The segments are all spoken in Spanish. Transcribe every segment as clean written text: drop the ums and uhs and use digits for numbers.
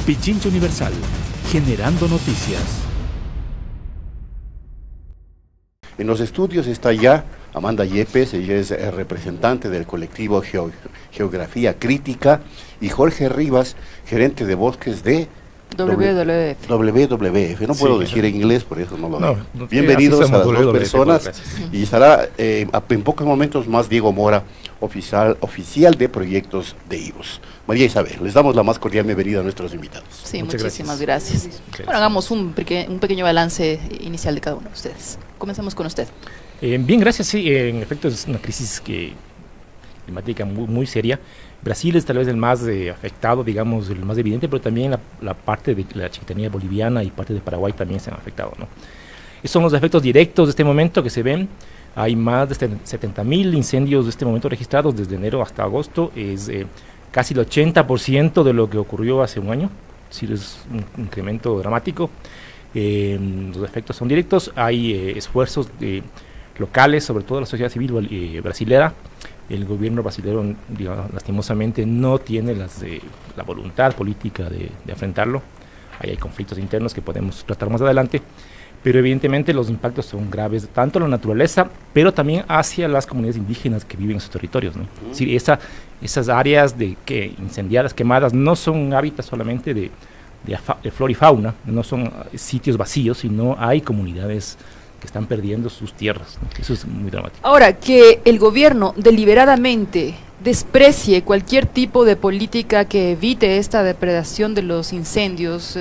Pichincha Universal, generando noticias. En los estudios está ya Amanda Yepes, ella es representante del colectivo Geografía Crítica, y Jorge Rivas, gerente de bosques de WWF. No puedo decir en inglés, por eso no lo digo. Bienvenidos a las dos personas. Y estará en pocos momentos más Diego Mora, oficial de proyectos de IVOS. María Isabel, les damos la más cordial bienvenida a nuestros invitados. Sí, muchísimas gracias. Bueno, hagamos un pequeño balance inicial de cada uno de ustedes. Comencemos con usted. Bien, gracias. Sí, en efecto es una crisis climática muy seria. Brasil es tal vez el más afectado, digamos, el más evidente, pero también la parte de la chiquitanía boliviana y parte de Paraguay también se han afectado, ¿no? Esos son los efectos directos de este momento que se ven. Hay más de 70.000 incendios de este momento registrados desde enero hasta agosto. Es casi el 80% de lo que ocurrió hace un año. Es decir, es un incremento dramático. Los efectos son directos. Hay esfuerzos locales, sobre todo la sociedad civil brasilera. El gobierno brasileño, digamos, lastimosamente, no tiene la voluntad política de afrontarlo. Ahí hay conflictos internos que podemos tratar más adelante, pero evidentemente los impactos son graves, tanto en la naturaleza, pero también hacia las comunidades indígenas que viven en esos territorios, ¿no? Es decir, esas áreas incendiadas, quemadas, no son hábitats solamente de flora y fauna, no son sitios vacíos, sino hay comunidades que están perdiendo sus tierras, ¿no? Eso es muy dramático. Ahora, que el gobierno deliberadamente desprecie cualquier tipo de política que evite esta depredación de los incendios,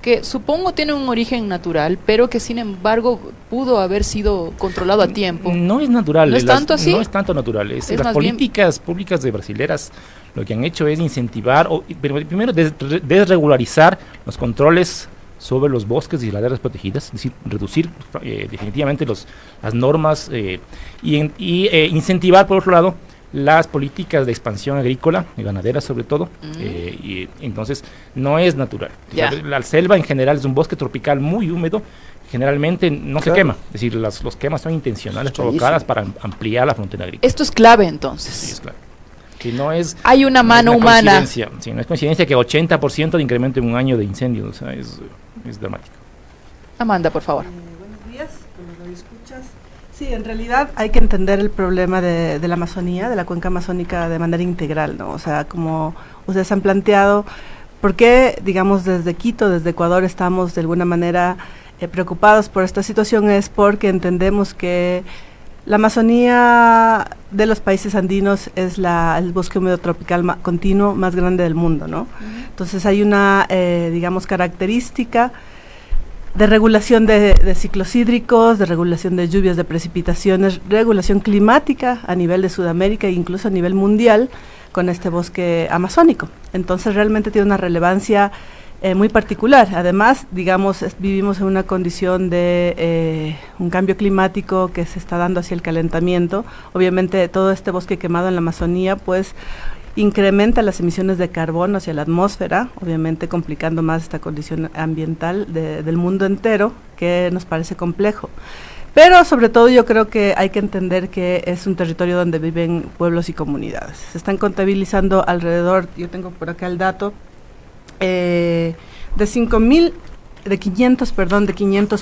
que supongo tiene un origen natural, pero que sin embargo pudo haber sido controlado a tiempo. No es natural. ¿No es tanto así? No es tanto natural. Las políticas públicas de brasileras lo que han hecho es incentivar, pero primero desregularizar los controles sobre los bosques y las áreas protegidas, es decir, reducir definitivamente las normas y incentivar, por otro lado, las políticas de expansión agrícola y ganadera sobre todo, y entonces no es natural. La selva en general es un bosque tropical muy húmedo, generalmente no se quema, es decir, los quemas son intencionales, provocadas para ampliar la frontera agrícola. Esto es clave entonces. Sí, es clave. Que no es, hay una mano humana. Sí, no es coincidencia que 80% de incremento en un año de incendios, o sea, es dramático. Amanda, por favor. Buenos días, como lo escuchas. Sí, en realidad hay que entender el problema de la Amazonía, de la cuenca amazónica de manera integral, ¿no? O sea, como ustedes han planteado, ¿por qué, digamos, desde Quito, desde Ecuador, estamos de alguna manera preocupados por esta situación? Es porque entendemos que la Amazonía de los países andinos es el bosque húmedo tropical continuo más grande del mundo, ¿no? Entonces hay una, digamos, característica de regulación de ciclos hídricos, de regulación de lluvias, de precipitaciones, regulación climática a nivel de Sudamérica e incluso a nivel mundial con este bosque amazónico. Entonces realmente tiene una relevancia muy particular. Además, digamos, vivimos en una condición de un cambio climático que se está dando hacia el calentamiento. Obviamente todo este bosque quemado en la Amazonía pues incrementa las emisiones de carbono hacia la atmósfera, obviamente complicando más esta condición ambiental del mundo entero, que nos parece complejo. Pero sobre todo yo creo que hay que entender que es un territorio donde viven pueblos y comunidades. Se están contabilizando alrededor, yo tengo por acá el dato, de 500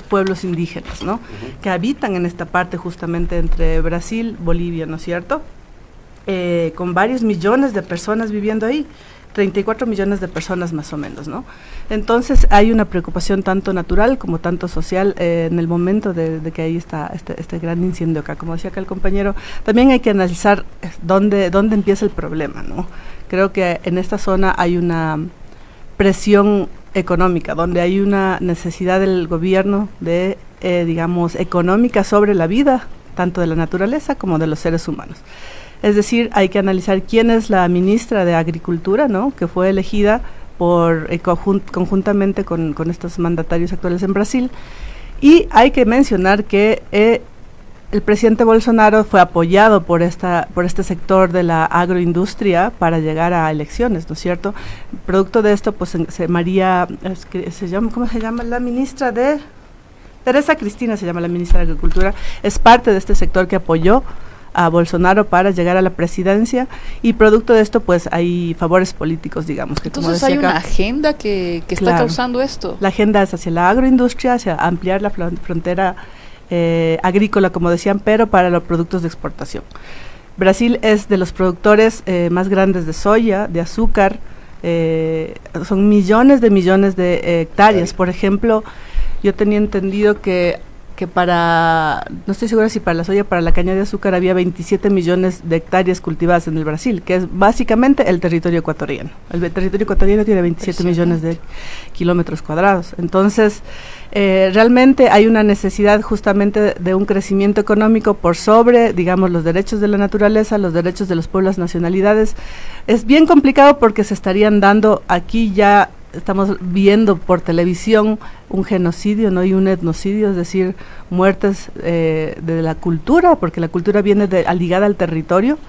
pueblos indígenas, ¿no? Que habitan en esta parte justamente entre Brasil, Bolivia, ¿no es cierto? Con varios millones de personas viviendo ahí, 34 millones de personas más o menos, ¿no? Entonces hay una preocupación tanto natural como tanto social en el momento de que ahí está este gran incendio acá. Como decía acá el compañero, también hay que analizar dónde empieza el problema, ¿no? Creo que en esta zona hay una presión económica, donde hay una necesidad del gobierno de, digamos, económica sobre la vida, tanto de la naturaleza como de los seres humanos. Es decir, hay que analizar quién es la ministra de Agricultura, ¿no?, que fue elegida conjuntamente con estos mandatarios actuales en Brasil, y hay que mencionar que el presidente Bolsonaro fue apoyado por este sector de la agroindustria para llegar a elecciones, ¿no es cierto? Producto de esto, pues ¿cómo se llama la ministra de? Teresa Cristina se llama la ministra de Agricultura, es parte de este sector que apoyó a Bolsonaro para llegar a la presidencia, y producto de esto pues hay favores políticos, digamos. Que entonces hay una agenda que está causando esto. La agenda es hacia la agroindustria, hacia ampliar la frontera agrícola, como decían, pero para los productos de exportación. Brasil es de los productores más grandes de soya, de azúcar, son millones de hectáreas. Por ejemplo, yo tenía entendido que para, no estoy segura si para la soya, para la caña de azúcar había 27 millones de hectáreas cultivadas en el Brasil, que es básicamente el territorio ecuatoriano. El territorio ecuatoriano tiene 27 millones de kilómetros cuadrados. Entonces, realmente hay una necesidad justamente de un crecimiento económico por sobre, digamos, los derechos de la naturaleza, los derechos de los pueblos, nacionalidades. Es bien complicado porque se estarían dando aquí ya. Estamos viendo por televisión un genocidio, ¿no? Y un etnocidio, es decir, muertes de la cultura, porque la cultura viene ligada al territorio.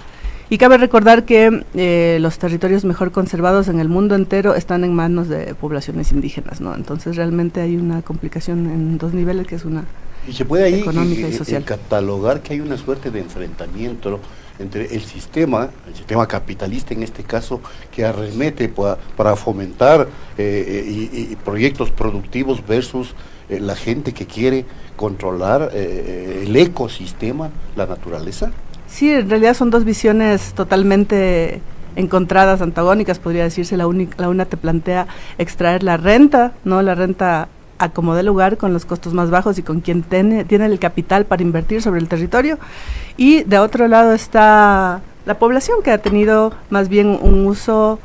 Y cabe recordar que los territorios mejor conservados en el mundo entero están en manos de poblaciones indígenas, ¿no? Entonces realmente hay una complicación en dos niveles, que es una y se puede ahí económica y social. Catalogar que hay una suerte de enfrentamiento, ¿no?, entre el sistema capitalista en este caso, que arremete para fomentar proyectos productivos versus la gente que quiere controlar el ecosistema, la naturaleza. Sí, en realidad son dos visiones totalmente encontradas, antagónicas, podría decirse. La una te plantea extraer la renta, ¿no? La renta a como dé lugar, con los costos más bajos y con quien tiene el capital para invertir sobre el territorio. Y de otro lado está la población, que ha tenido más bien un uso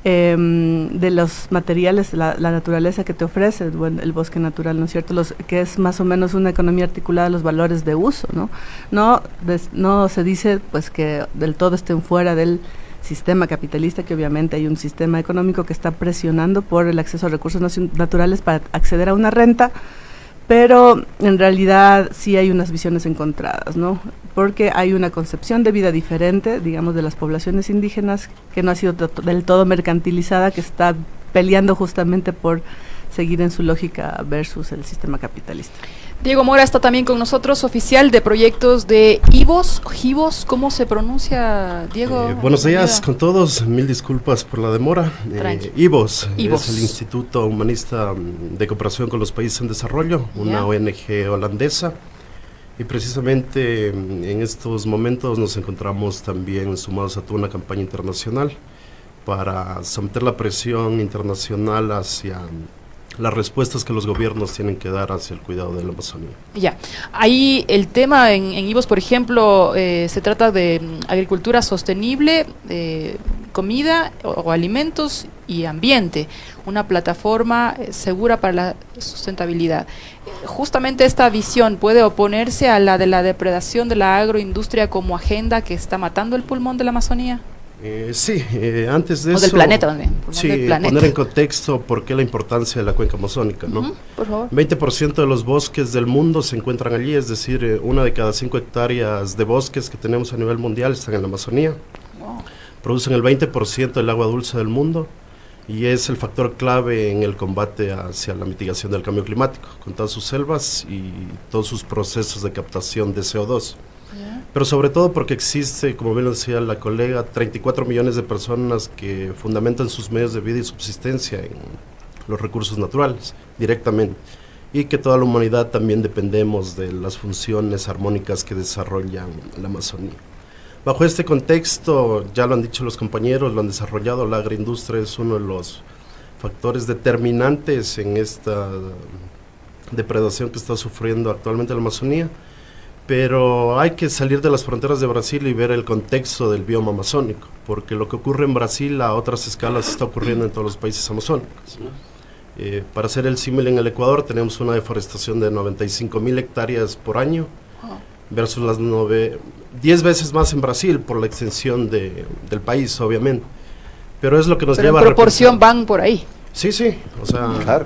de los materiales, la naturaleza que te ofrece, el bosque natural, ¿no es cierto? Que es más o menos una economía articulada a los valores de uso, ¿no? No se dice pues que del todo estén fuera del sistema capitalista, que obviamente hay un sistema económico que está presionando por el acceso a recursos naturales para acceder a una renta, pero en realidad sí hay unas visiones encontradas, ¿no? Porque hay una concepción de vida diferente, digamos, de las poblaciones indígenas, que no ha sido del todo mercantilizada, que está peleando justamente por seguir en su lógica versus el sistema capitalista. Diego Mora está también con nosotros, oficial de proyectos de IVOS, ¿cómo se pronuncia, Diego? Buenos días con todos, mil disculpas por la demora. IVOS es el Instituto Humanista de Cooperación con los Países en Desarrollo, una ONG holandesa, y precisamente en estos momentos nos encontramos también sumados a toda una campaña internacional para someter la presión internacional hacia las respuestas que los gobiernos tienen que dar hacia el cuidado de la Amazonía. Ya, ahí el tema en IVOS, por ejemplo, se trata de agricultura sostenible, comida o alimentos y ambiente, una plataforma segura para la sustentabilidad. Justamente esta visión puede oponerse a la de la depredación de la agroindustria como agenda que está matando el pulmón de la Amazonía. Sí, antes de o eso, del planeta también. Sí, poner en contexto por qué la importancia de la cuenca amazónica, ¿no? Por favor. 20% de los bosques del mundo se encuentran allí, es decir, 1 de cada 5 hectáreas de bosques que tenemos a nivel mundial están en la Amazonía. Wow. Producen el 20% del agua dulce del mundo y es el factor clave en el combate hacia la mitigación del cambio climático, con todas sus selvas y todos sus procesos de captación de CO2. Pero sobre todo porque existe, como bien lo decía la colega, 34 millones de personas que fundamentan sus medios de vida y subsistencia en los recursos naturales, directamente, y que toda la humanidad también dependemos de las funciones armónicas que desarrollan la Amazonía. Bajo este contexto, ya lo han dicho los compañeros, lo han desarrollado, la agroindustria es uno de los factores determinantes en esta depredación que está sufriendo actualmente la Amazonía. Pero hay que salir de las fronteras de Brasil y ver el contexto del bioma amazónico, porque lo que ocurre en Brasil a otras escalas está ocurriendo en todos los países amazónicos. Para hacer el símil, en el Ecuador tenemos una deforestación de 95.000 hectáreas por año, versus las 10 veces más en Brasil por la extensión del país, obviamente. Pero es lo que nos lleva a... en proporción van por ahí. Sí, o sea... Claro.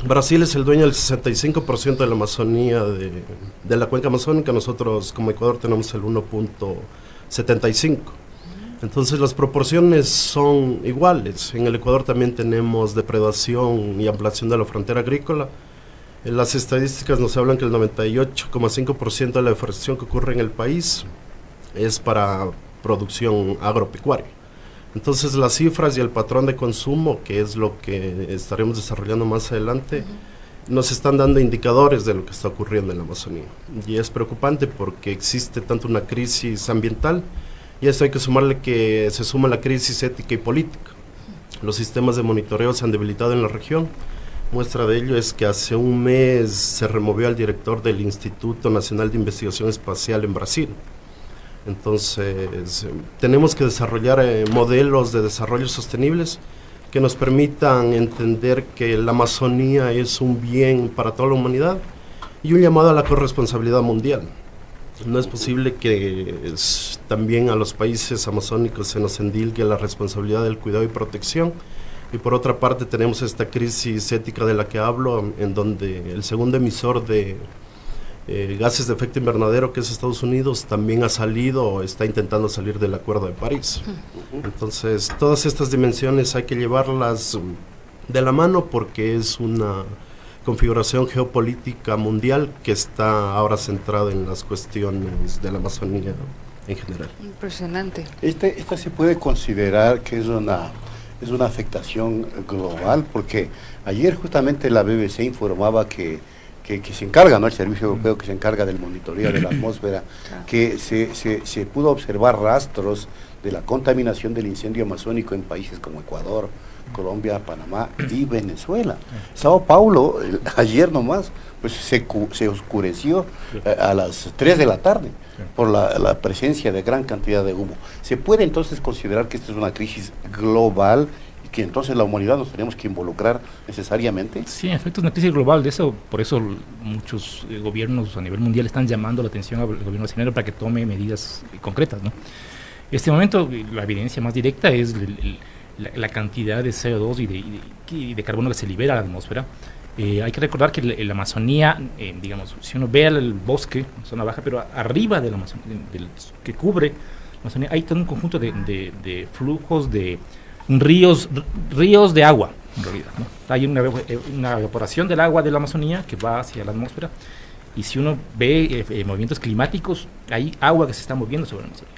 Brasil es el dueño del 65% de la Amazonía, de la cuenca amazónica. Nosotros como Ecuador tenemos el 1.75. Entonces las proporciones son iguales. En el Ecuador también tenemos depredación y ampliación de la frontera agrícola. Las estadísticas nos hablan que el 98,5% de la deforestación que ocurre en el país es para producción agropecuaria. Entonces las cifras y el patrón de consumo, que es lo que estaremos desarrollando más adelante, nos están dando indicadores de lo que está ocurriendo en la Amazonía. Y es preocupante porque existe tanto una crisis ambiental, y a esto hay que sumarle que se suma la crisis ética y política. Los sistemas de monitoreo se han debilitado en la región. Muestra de ello es que hace un mes se removió al director del Instituto Nacional de Investigación Espacial en Brasil. Entonces, tenemos que desarrollar modelos de desarrollo sostenibles que nos permitan entender que la Amazonía es un bien para toda la humanidad y un llamado a la corresponsabilidad mundial. No es posible que también a los países amazónicos se nos endilgue la responsabilidad del cuidado y protección, y por otra parte tenemos esta crisis ética de la que hablo, en donde el segundo emisor de gases de efecto invernadero, que es Estados Unidos, también ha salido o está intentando salir del Acuerdo de París. Entonces, todas estas dimensiones hay que llevarlas de la mano porque es una configuración geopolítica mundial que está ahora centrada en las cuestiones de la Amazonía en general. Impresionante. Esta se puede considerar que es una afectación global, porque ayer justamente la BBC informaba que se encarga, ¿no?, el Servicio Europeo que se encarga del monitoreo de la atmósfera, que se pudo observar rastros de la contaminación del incendio amazónico en países como Ecuador, Colombia, Panamá y Venezuela. Sao Paulo, ayer nomás, pues se oscureció a las 3 de la tarde por la presencia de gran cantidad de humo. ¿Se puede entonces considerar que esta es una crisis global y que entonces la humanidad nos tenemos que involucrar necesariamente? Sí, en efecto es una crisis global, por eso muchos gobiernos a nivel mundial están llamando la atención al gobierno brasileño para que tome medidas concretas, ¿no? En este momento la evidencia más directa es la cantidad de CO2 y de carbono que se libera a la atmósfera. Hay que recordar que la Amazonía, digamos, si uno ve el bosque, zona baja, pero arriba de la Amazonía, que cubre la Amazonía, hay todo un conjunto de flujos de ríos de agua, en realidad, ¿no? Hay una evaporación del agua de la Amazonía que va hacia la atmósfera, y si uno ve movimientos climáticos, hay agua que se está moviendo sobre la Amazonía,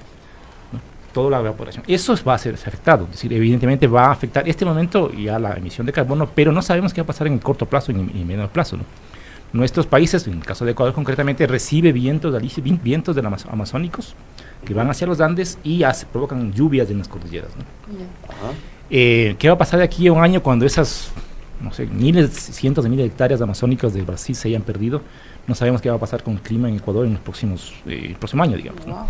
¿no? Toda la evaporación. Eso va a ser afectado, es decir, evidentemente va a afectar este momento ya la emisión de carbono, pero no sabemos qué va a pasar en el corto plazo y en el mediano plazo, ¿no? Nuestros países, en el caso de Ecuador concretamente, recibe vientos de los amazónicos que van hacia los Andes y provocan lluvias en las cordilleras, ¿no? ¿Qué va a pasar de aquí a un año cuando esas, no sé, cientos de miles de hectáreas amazónicas de Brasil se hayan perdido? No sabemos qué va a pasar con el clima en Ecuador en el próximo año, digamos, ¿no?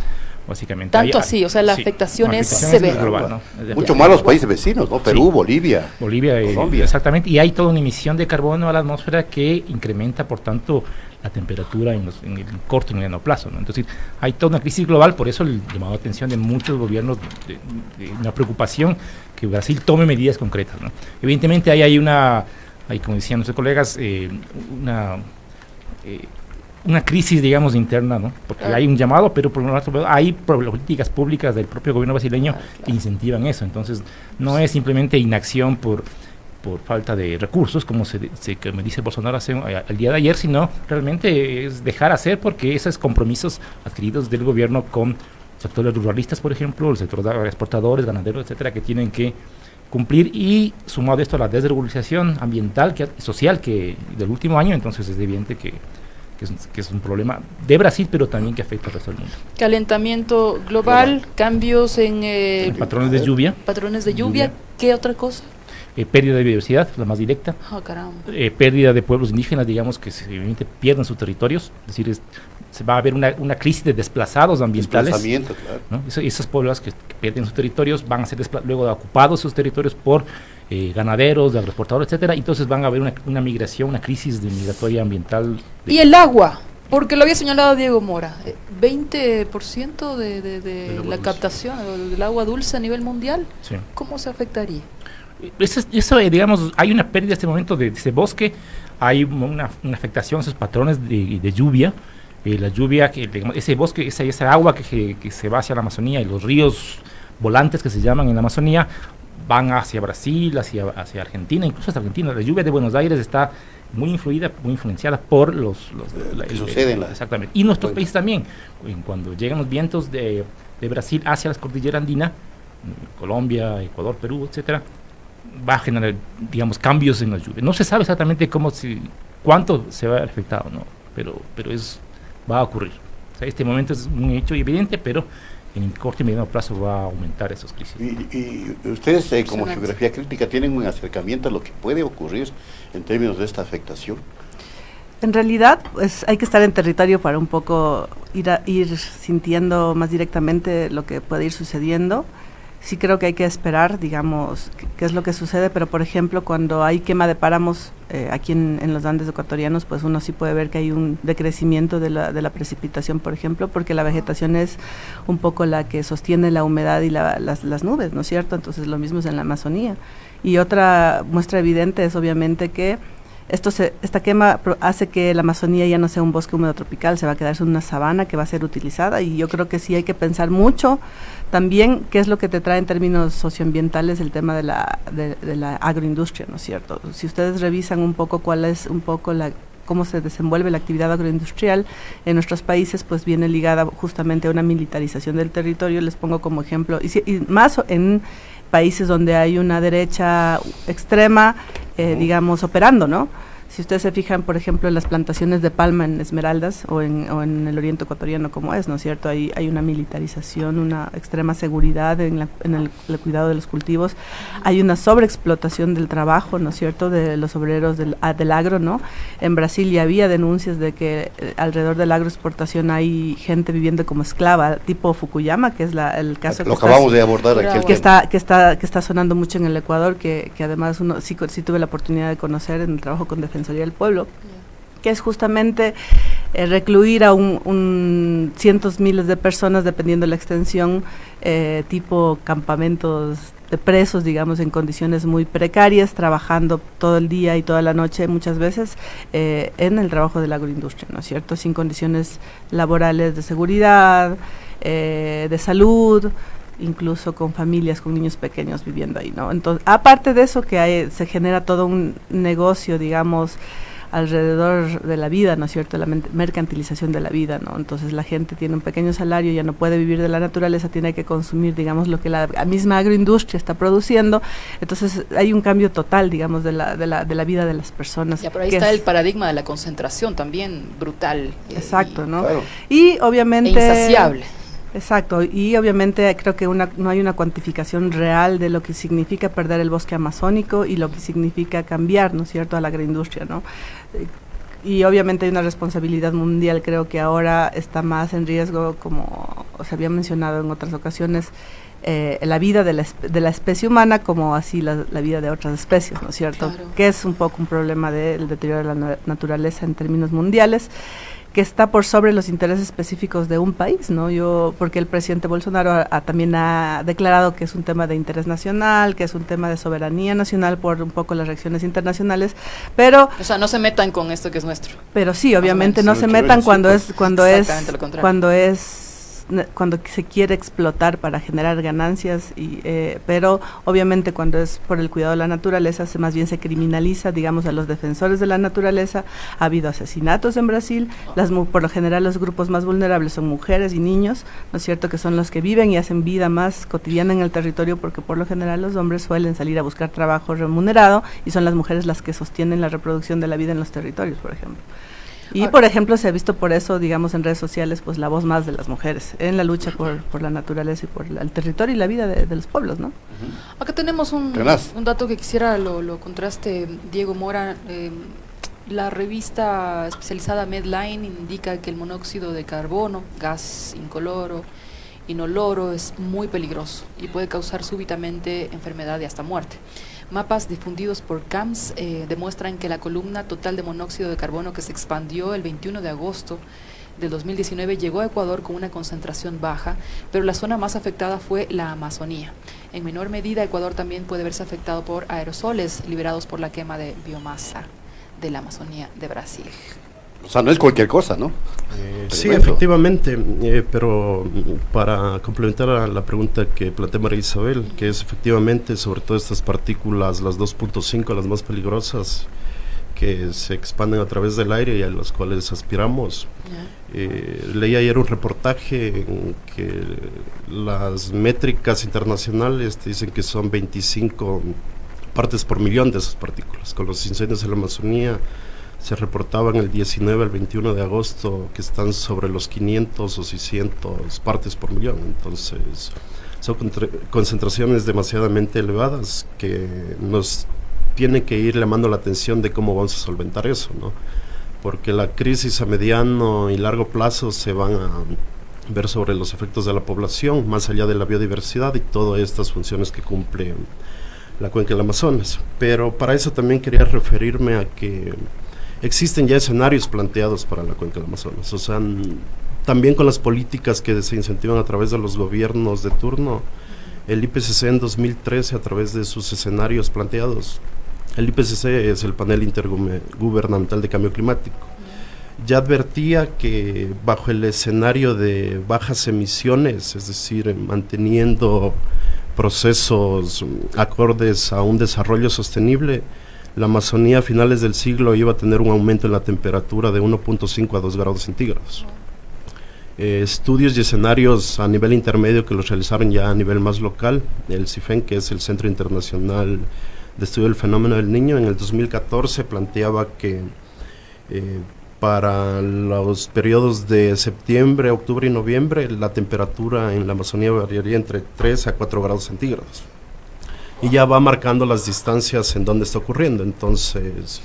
Básicamente. Tanto así, o sea, la afectación es severa. Global, ¿no? Mucho más los países vecinos, ¿no? Perú, Bolivia, Colombia. Exactamente, y hay toda una emisión de carbono a la atmósfera que incrementa, por tanto, la temperatura en el corto y mediano plazo, ¿no? Entonces, hay toda una crisis global, por eso el llamado de atención de muchos gobiernos, de una preocupación que Brasil tome medidas concretas, ¿no? Evidentemente, hay como decían nuestros colegas, una crisis, digamos, interna, ¿no? Porque hay un llamado, pero por otro lado hay políticas públicas del propio gobierno brasileño que incentivan eso. Entonces, no es simplemente inacción por falta de recursos, como me dice Bolsonaro el día de ayer, sino realmente es dejar hacer, porque esos compromisos adquiridos del gobierno con sectores ruralistas, por ejemplo, el sector de exportadores, ganaderos, etcétera, que tienen que cumplir, y sumado esto a la desregulación ambiental social del último año, entonces es evidente que es un problema de Brasil, pero también que afecta al resto del mundo. Calentamiento global, cambios en patrones de lluvia. ¿Qué otra cosa? Pérdida de biodiversidad, la más directa. Pérdida de pueblos indígenas, digamos, que evidentemente pierden sus territorios, es decir, se va a haber una crisis de desplazados ambientales. Desplazamiento, claro. ¿No? Esos pueblos que pierden sus territorios van a ser luego ocupados sus territorios por ganaderos, de agroexportadores, etcétera. Entonces van a haber una migración, una crisis migratoria ambiental. Y el agua, porque lo había señalado Diego Mora, 20% de la captación del agua dulce a nivel mundial. Sí. ¿Cómo se afectaría? Eso, digamos, hay una pérdida en este momento de ese bosque, hay una afectación a esos patrones de lluvia. La lluvia, digamos, ese bosque, esa agua que se va hacia la Amazonía, y los ríos volantes que se llaman en la Amazonía, van hacia Brasil, hacia Argentina, incluso hasta Argentina. La lluvia de Buenos Aires está muy influenciada por exactamente. Y nuestros países también, cuando llegan los vientos de Brasil hacia las cordilleras andinas, Colombia, Ecuador, Perú, etcétera, va a generar, digamos, cambios en las lluvias. No se sabe exactamente cuánto se va a afectar, ¿no? Pero va a ocurrir. O sea, este momento es un hecho evidente, pero en corto y mediano plazo va a aumentar esos crisis. Y ustedes, como Geografía Crítica, tienen un acercamiento a lo que puede ocurrir en términos de esta afectación. En realidad, pues hay que estar en territorio para un poco ir sintiendo más directamente lo que puede ir sucediendo. Sí creo que hay que esperar, digamos, qué es lo que sucede, pero por ejemplo, cuando hay quema de páramos aquí en los Andes ecuatorianos, pues uno sí puede ver que hay un decrecimiento de la precipitación, por ejemplo, porque la vegetación es un poco la que sostiene la humedad y las nubes, ¿no es cierto? Entonces lo mismo es en la Amazonía. Y otra muestra evidente es obviamente que esta quema hace que la Amazonía ya no sea un bosque húmedo tropical, se va a quedar en una sabana que va a ser utilizada, y yo creo que sí hay que pensar mucho también qué es lo que te trae en términos socioambientales el tema de la agroindustria, ¿no es cierto? Si ustedes revisan un poco cuál es un poco cómo se desenvuelve la actividad agroindustrial en nuestros países, pues viene ligada justamente a una militarización del territorio. Les pongo como ejemplo, y más en países donde hay una derecha extrema, digamos, operando, ¿no? Si ustedes se fijan, por ejemplo, en las plantaciones de palma en Esmeraldas o en el oriente ecuatoriano, como es, ¿no es cierto? Hay una militarización, una extrema seguridad en el cuidado de los cultivos, hay una sobreexplotación del trabajo, ¿no es cierto?, de los obreros del agro, ¿no? En Brasil ya había denuncias de que alrededor de la agroexportación hay gente viviendo como esclava, tipo Fukuyama, que es el caso que acabamos de abordar aquí. Que está sonando mucho en el Ecuador, que además uno sí tuve la oportunidad de conocer en el trabajo con Defensoría del Pueblo, que es justamente recluir a cientos miles de personas, dependiendo de la extensión, tipo campamentos de presos, digamos, en condiciones muy precarias, trabajando todo el día y toda la noche, muchas veces, en el trabajo de la agroindustria, ¿no es cierto?, sin condiciones laborales de seguridad, de salud, incluso con familias, con niños pequeños viviendo ahí, ¿no? Entonces, aparte de eso, que se genera todo un negocio, digamos, alrededor de la vida, ¿no es cierto?, la mercantilización de la vida, ¿no? Entonces la gente tiene un pequeño salario, ya no puede vivir de la naturaleza, tiene que consumir, digamos, lo que la misma agroindustria está produciendo. Entonces hay un cambio total, digamos, de la vida de las personas. Ya, pero ahí está el paradigma de la concentración también brutal. Exacto, ¿no? Claro. Y obviamente... insaciable. Exacto, y obviamente creo que no hay una cuantificación real de lo que significa perder el bosque amazónico y lo que significa cambiar, ¿no es cierto?, a la agroindustria, ¿no? Y obviamente hay una responsabilidad mundial, creo que ahora está más en riesgo, como se había mencionado en otras ocasiones, la vida de la especie humana, como así la vida de otras especies, ¿no es cierto? Claro. Que es un poco un problema del deterioro de la naturaleza en términos mundiales, que está por sobre los intereses específicos de un país, ¿no? Porque el presidente Bolsonaro también ha declarado que es un tema de interés nacional, que es un tema de soberanía nacional por un poco las reacciones internacionales, pero... O sea, no se metan con esto que es nuestro. Pero sí, obviamente no se metan cuando se quiere explotar para generar ganancias, pero obviamente cuando es por el cuidado de la naturaleza, más bien se criminaliza, digamos, a los defensores de la naturaleza. Ha habido asesinatos en Brasil, por lo general los grupos más vulnerables son mujeres y niños, ¿no es cierto?, que son los que viven y hacen vida más cotidiana en el territorio, porque por lo general los hombres suelen salir a buscar trabajo remunerado y son las mujeres las que sostienen la reproducción de la vida en los territorios, por ejemplo. Y, por ejemplo, se ha visto por eso, digamos, en redes sociales, pues la voz más de las mujeres en la lucha por la naturaleza y por el territorio y la vida de los pueblos, ¿no? Acá tenemos un dato que quisiera lo contraste, Diego Mora. La revista especializada Medline indica que el monóxido de carbono, gas incoloro, inoloro, es muy peligroso y puede causar súbitamente enfermedad y hasta muerte. Mapas difundidos por CAMS demuestran que la columna total de monóxido de carbono que se expandió el 21 de agosto del 2019 llegó a Ecuador con una concentración baja, pero la zona más afectada fue la Amazonía. En menor medida, Ecuador también puede verse afectado por aerosoles liberados por la quema de biomasa de la Amazonía de Brasil. O sea, no es cualquier cosa, ¿no? Sí, efectivamente, pero para complementar a la pregunta que plantea María Isabel, que es efectivamente sobre todo estas partículas, las 2.5, las más peligrosas, que se expanden a través del aire y a las cuales aspiramos. Leí ayer un reportaje en que las métricas internacionales te dicen que son 25 partes por millón de esas partículas. Con los incendios en la Amazonía se reportaban el 19 al 21 de agosto que están sobre los 500 o 600 partes por millón. Entonces son concentraciones demasiadamente elevadas que nos tienen que ir llamando la atención de cómo vamos a solventar eso, ¿no? Porque la crisis a mediano y largo plazo se van a ver sobre los efectos de la población, más allá de la biodiversidad y todas estas funciones que cumple la cuenca del Amazonas. Pero para eso también quería referirme a que existen ya escenarios planteados para la cuenca del Amazonas, o sea, también con las políticas que se incentivan a través de los gobiernos de turno. El IPCC en 2013, a través de sus escenarios planteados, el IPCC es el Panel Intergubernamental de Cambio Climático, ya advertía que bajo el escenario de bajas emisiones, es decir, manteniendo procesos acordes a un desarrollo sostenible, la Amazonía a finales del siglo iba a tener un aumento en la temperatura de 1.5 a 2 grados centígrados. Estudios y escenarios a nivel intermedio que los realizaron ya a nivel más local, el CIFEN, que es el Centro Internacional de Estudio del Fenómeno del Niño, en el 2014 planteaba que para los periodos de septiembre, octubre y noviembre, la temperatura en la Amazonía variaría entre 3 a 4 grados centígrados. Y ya va marcando las distancias en donde está ocurriendo. Entonces,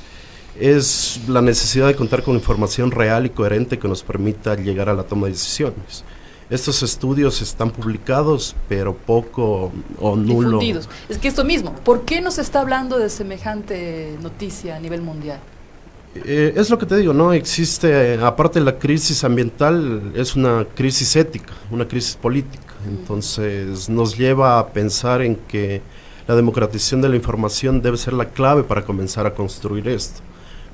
es la necesidad de contar con información real y coherente que nos permita llegar a la toma de decisiones. Estos estudios están publicados, pero poco o nulo. Difundidos. Es que esto mismo, ¿por qué no se está hablando de semejante noticia a nivel mundial? Es lo que te digo, ¿no? Existe, aparte de la crisis ambiental, es una crisis ética, una crisis política. Entonces, nos lleva a pensar en que la democratización de la información debe ser la clave para comenzar a construir esto.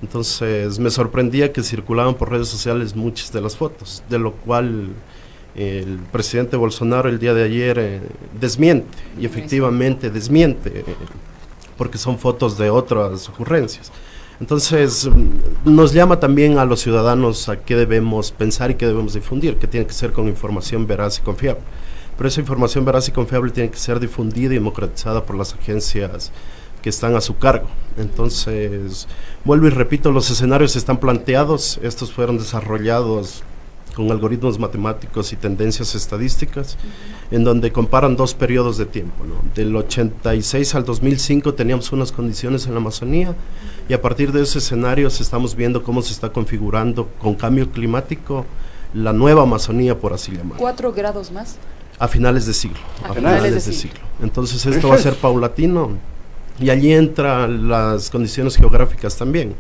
Entonces, me sorprendía que circulaban por redes sociales muchas de las fotos, de lo cual el presidente Bolsonaro el día de ayer desmiente, y efectivamente desmiente, porque son fotos de otras ocurrencias. Entonces, nos llama también a los ciudadanos a qué debemos pensar y qué debemos difundir, que tiene que ser con información veraz y confiable. Pero esa información veraz y confiable tiene que ser difundida y democratizada por las agencias que están a su cargo. Entonces, vuelvo y repito, los escenarios están planteados, estos fueron desarrollados con algoritmos matemáticos y tendencias estadísticas, en donde comparan dos periodos de tiempo, ¿no? Del 86 al 2005 teníamos unas condiciones en la Amazonía, y a partir de esos escenarios estamos viendo cómo se está configurando con cambio climático la nueva Amazonía, por así llamarlo. 4 grados más. A finales de siglo. A finales de siglo. Entonces esto va a ser paulatino, y allí entran las condiciones geográficas también.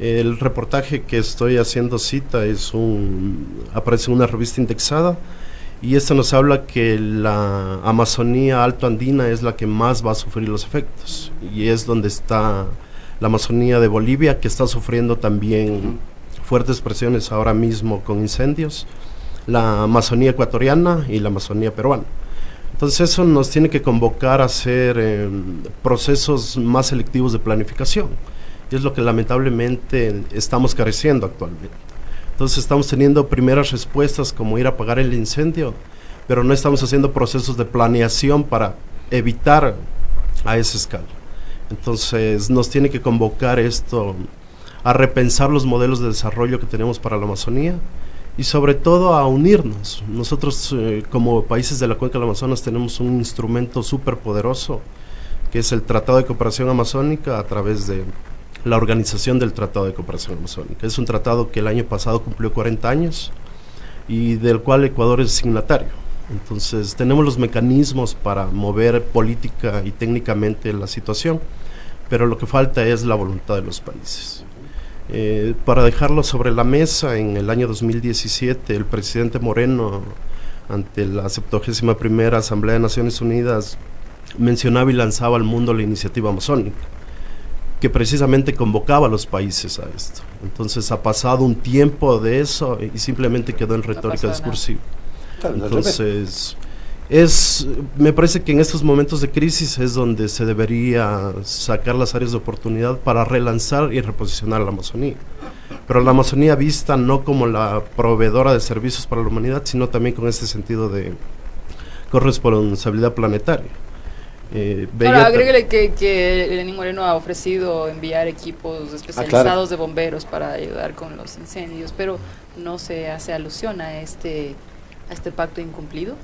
El reportaje que estoy haciendo cita aparece en una revista indexada, y esto nos habla que la Amazonía altoandina es la que más va a sufrir los efectos, y es donde está la Amazonía de Bolivia, que está sufriendo también fuertes presiones ahora mismo con incendios, la Amazonía ecuatoriana y la Amazonía peruana. Entonces eso nos tiene que convocar a hacer procesos más selectivos de planificación, y es lo que lamentablemente estamos careciendo actualmente. Entonces estamos teniendo primeras respuestas como ir a apagar el incendio, pero no estamos haciendo procesos de planeación para evitar a esa escala. Entonces nos tiene que convocar esto a repensar los modelos de desarrollo que tenemos para la Amazonía, y sobre todo a unirnos. Nosotros como países de la cuenca del Amazonas tenemos un instrumento súper poderoso, que es el Tratado de Cooperación Amazónica, a través de la Organización del Tratado de Cooperación Amazónica. Es un tratado que el año pasado cumplió 40 años y del cual Ecuador es signatario. Entonces tenemos los mecanismos para mover política y técnicamente la situación, pero lo que falta es la voluntad de los países. Para dejarlo sobre la mesa, en el año 2017 el presidente Moreno, ante la 71ª Asamblea de Naciones Unidas, mencionaba y lanzaba al mundo la iniciativa amazónica, que precisamente convocaba a los países a esto. Entonces ha pasado un tiempo de eso y simplemente quedó en retórica discursiva. Entonces, me parece que en estos momentos de crisis es donde se debería sacar las áreas de oportunidad para relanzar y reposicionar a la Amazonía. Pero la Amazonía vista no como la proveedora de servicios para la humanidad, sino también con este sentido de corresponsabilidad planetaria. Ahora, agréguele que Lenín Moreno ha ofrecido enviar equipos especializados de bomberos para ayudar con los incendios, pero no se hace alusión a este pacto incumplido.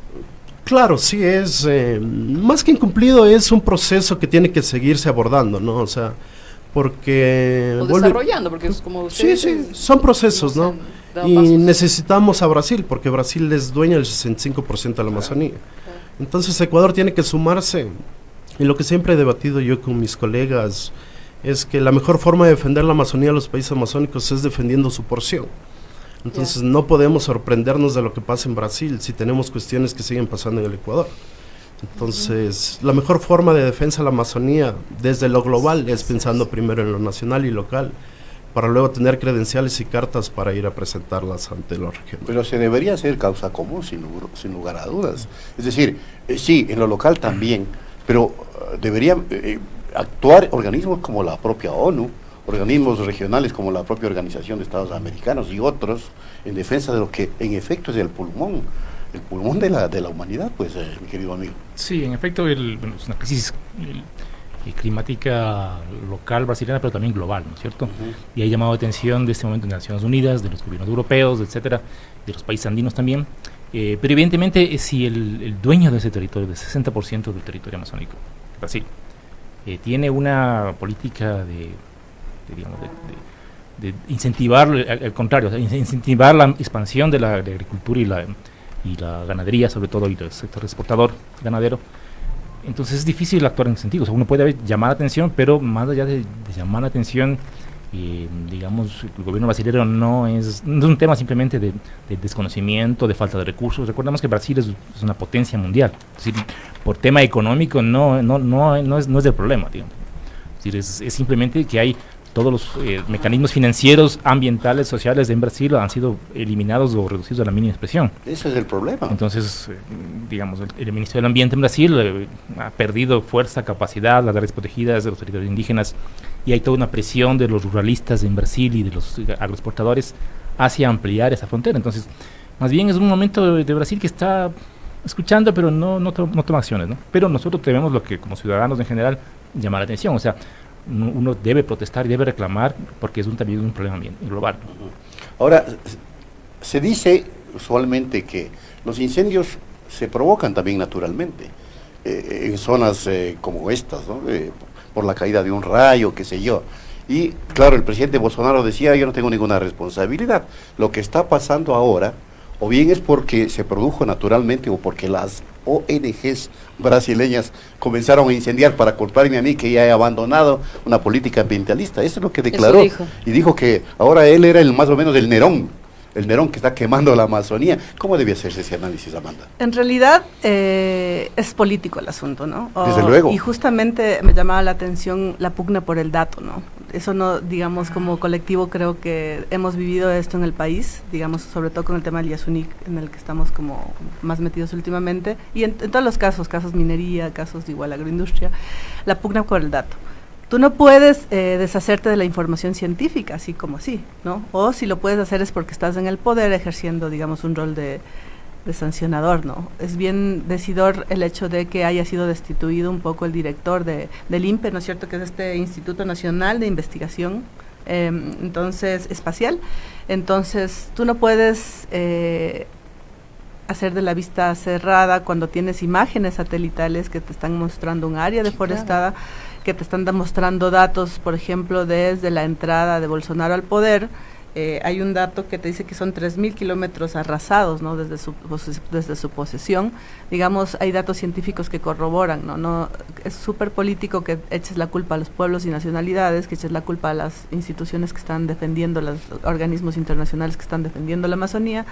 Claro, sí, es más que incumplido, es un proceso que tiene que seguirse abordando, ¿no? O sea, porque... O desarrollando, porque es como ustedes... Sí, son procesos, ¿no? Y pasos. Necesitamos a Brasil, porque Brasil es dueño del 65% de la Amazonía. Entonces Ecuador tiene que sumarse, y lo que siempre he debatido yo con mis colegas es que la mejor forma de defender la Amazonía de los países amazónicos es defendiendo su porción. Entonces no podemos sorprendernos de lo que pasa en Brasil si tenemos cuestiones que siguen pasando en el Ecuador. Entonces la mejor forma de defensa de la Amazonía desde lo global es pensando primero en lo nacional y local, para luego tener credenciales y cartas para ir a presentarlas ante la región. Pero se debería hacer causa común, sin lugar a dudas. Es decir, sí, en lo local también, pero deberían actuar organismos como la propia ONU, organismos regionales como la propia Organización de Estados Americanos y otros, en defensa de lo que en efecto es el pulmón de la humanidad, pues, mi querido amigo. Sí, en efecto, es una crisis climática local brasileña, pero también global, ¿no es cierto? Y ha llamado la atención de este momento de Naciones Unidas, de los gobiernos europeos, etcétera, de los países andinos también. Pero evidentemente, si el dueño de ese territorio, del 60% del territorio amazónico, Brasil, tiene una política de incentivar, al contrario, incentivar la expansión de la agricultura y la ganadería, sobre todo, y el sector exportador ganadero, entonces es difícil actuar en ese sentido. O sea, uno puede llamar la atención, pero más allá de llamar la atención, digamos, el gobierno brasileño no es un tema simplemente de desconocimiento, de falta de recursos. Recordemos que Brasil es una potencia mundial, es decir, por tema económico no es el problema, digamos. Es decir, es simplemente que hay todos los mecanismos financieros, ambientales, sociales en Brasil han sido eliminados o reducidos a la mínima expresión. Ese es el problema. Entonces, digamos, el Ministerio del Ambiente en Brasil ha perdido fuerza, capacidad, las áreas protegidas de los territorios indígenas, y hay toda una presión de los ruralistas en Brasil y de los agroexportadores hacia ampliar esa frontera. Entonces, más bien es un momento de Brasil que está escuchando, pero no toma acciones, ¿no? Pero nosotros tenemos lo que, como ciudadanos en general, llamar la atención. O sea, uno debe protestar y debe reclamar, porque es también un problema global. Ahora, se dice usualmente que los incendios se provocan también naturalmente, en zonas como estas, ¿no? Por la caída de un rayo, qué sé yo. Y claro, el presidente Bolsonaro decía, yo no tengo ninguna responsabilidad. Lo que está pasando ahora, o bien es porque se produjo naturalmente, o porque las ONGs brasileñas comenzaron a incendiar para culparme a mí que ya he abandonado una política ambientalista. Eso es lo que declaró. Y dijo que ahora él era más o menos el Nerón que está quemando la Amazonía. ¿Cómo debía hacerse ese análisis, Amanda? En realidad es político el asunto, ¿no? Desde luego. Y justamente me llamaba la atención la pugna por el dato, ¿no? Eso no, digamos, como colectivo creo que hemos vivido esto en el país, digamos, sobre todo con el tema del Yasuní, en el que estamos como más metidos últimamente, y en todos los casos minería, casos de igual agroindustria, la pugna por el dato. Tú no puedes deshacerte de la información científica, así como así, ¿no? O si lo puedes hacer es porque estás en el poder ejerciendo, digamos, un rol de sancionador, ¿no? Es bien decidor el hecho de que haya sido destituido un poco el director del INPE, ¿no es cierto?, que es este Instituto Nacional de Investigación entonces espacial. Entonces, tú no puedes hacer de la vista cerrada cuando tienes imágenes satelitales que te están mostrando un área deforestada, claro, que te están demostrando datos, por ejemplo, desde la entrada de Bolsonaro al poder. Hay un dato que te dice que son 3.000 kilómetros arrasados, ¿no?, desde su posesión. Digamos, hay datos científicos que corroboran, ¿no? Es súper político que eches la culpa a los pueblos y nacionalidades, que eches la culpa a las instituciones que están defendiendo, los organismos internacionales que están defendiendo la Amazonía.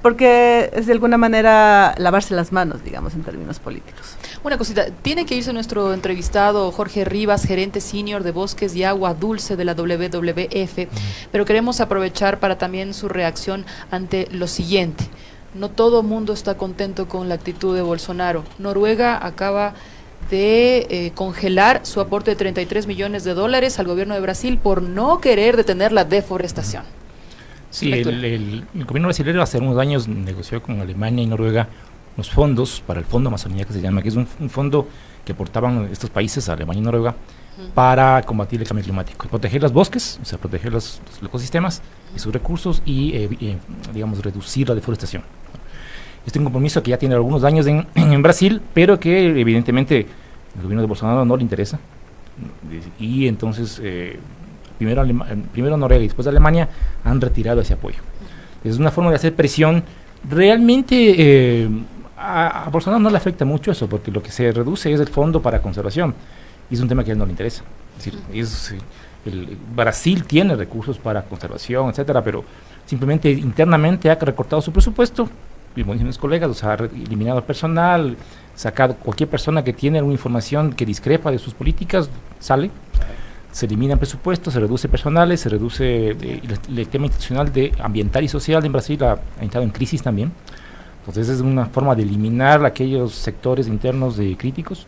porque es de alguna manera lavarse las manos, digamos, en términos políticos. Una cosita, tiene que irse nuestro entrevistado Jorge Rivas, gerente senior de Bosques y Agua Dulce de la WWF, pero queremos aprovechar para también su reacción ante lo siguiente. No todo mundo está contento con la actitud de Bolsonaro. Noruega acaba de congelar su aporte de 33 millones de dólares al gobierno de Brasil por no querer detener la deforestación. Sí, el gobierno brasileño hace unos años negoció con Alemania y Noruega los fondos para el Fondo Amazonía, que se llama, que es un fondo que aportaban estos países, Alemania y Noruega, para combatir el cambio climático, proteger los bosques, o sea, proteger los ecosistemas y sus recursos y, digamos, reducir la deforestación. Este es un compromiso que ya tiene algunos años en Brasil, pero que evidentemente el gobierno de Bolsonaro no le interesa, y entonces primero Noruega y después Alemania han retirado ese apoyo. Es una forma de hacer presión. Realmente a Bolsonaro no le afecta mucho eso, porque lo que se reduce es el fondo para conservación, y es un tema que a él no le interesa. Es decir, Brasil tiene recursos para conservación, etcétera, pero simplemente internamente ha recortado su presupuesto, y como dicen mis colegas, o sea, ha eliminado personal, sacado cualquier persona que tiene alguna información que discrepa de sus políticas, sale, se eliminan presupuestos, se reduce personales, se reduce el tema institucional ambiental y social en Brasil ha entrado en crisis también. Entonces es una forma de eliminar aquellos sectores internos críticos.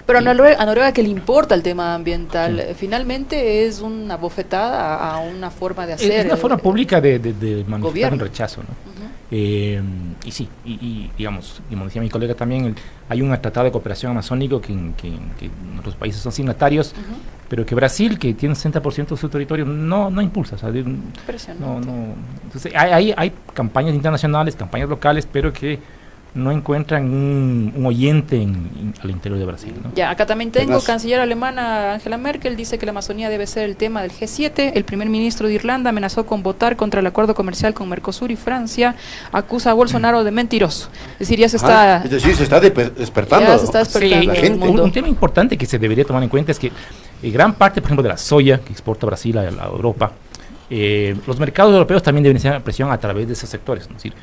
Pero a Noruega que le importa el tema ambiental, finalmente es una bofetada a una forma de hacer. Es una forma pública de manifestar un rechazo, ¿no? Y sí, y digamos, como decía mi colega también, hay un tratado de cooperación amazónico que nuestros países son signatarios, pero que Brasil, que tiene 60% de su territorio, no impulsa. O sea, entonces hay campañas internacionales, campañas locales, pero que no encuentran un oyente al interior de Brasil, ¿no? Ya, acá también tengo canciller alemana Angela Merkel, dice que la Amazonía debe ser el tema del G7. El primer ministro de Irlanda amenazó con votar contra el acuerdo comercial con Mercosur, y Francia acusa a Bolsonaro de mentiroso. Es decir, ya se está... Es decir, se está despertando. Ya se está despertando la gente. Un tema importante que se debería tomar en cuenta es que gran parte, por ejemplo, de la soya que exporta Brasil a Europa, los mercados europeos también deben hacer presión a través de esos sectores, ¿no? Es decir,